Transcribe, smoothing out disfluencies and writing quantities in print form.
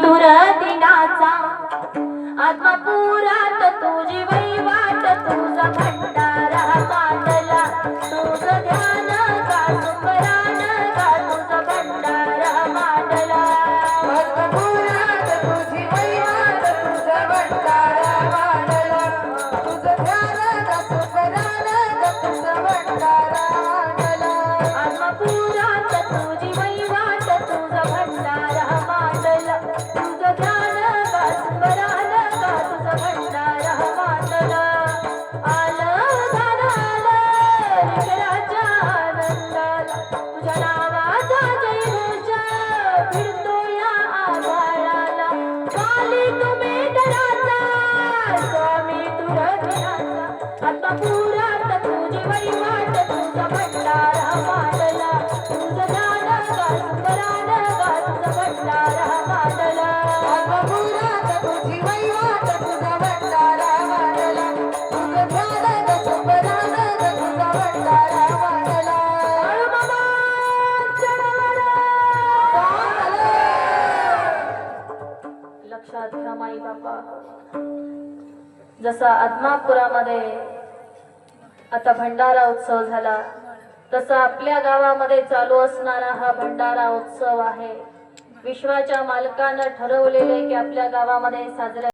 तुर दिनाचा आत्मापुरात तुझी वैवाट तुझा भंडारा मांडला तुझं ध्यान गा सुकरान गा तुझा भंडारा मांडला आत्मापुरात तुझी वैवाट तुझा भंडारा मांडला तुझं ध्यान गा सुकरान गा तुझा भंडारा मांडला आत्मापुरात तुझी वैवाट तुझा भंडारा मांडला तुझं ध्यान गा सुकरान गा तुझा भंडारा मांडला आलं झालं विठ्ठलाच्या आनंदाला तुझ्या नावाचा जयघोष फिरतो या आभाळाला काली तुम्ही धराचा स्वामी तुरधराचा आत्मापुरात तुझी वैवाट तुझा भंडारा मांडला तुझं ध्यान गा सुकरान गा तुझा भंडारा मांडला आत्मापुरात तुझी वैवाट तुझा भंडारा मांडला तुझं ध्यान गा सुकरान गा तुझा भंडारा मांडला लक्षात घ्या माई बाबा जसा आत्मापुरामध्ये आता भंडारा उत्सव झाला तसा आपल्या गावामध्ये चालू असणारा हा भंडारा उत्सव आहे विश्वाच्या मालकानं ठरवलेले की आपल्या गावामध्ये साजरा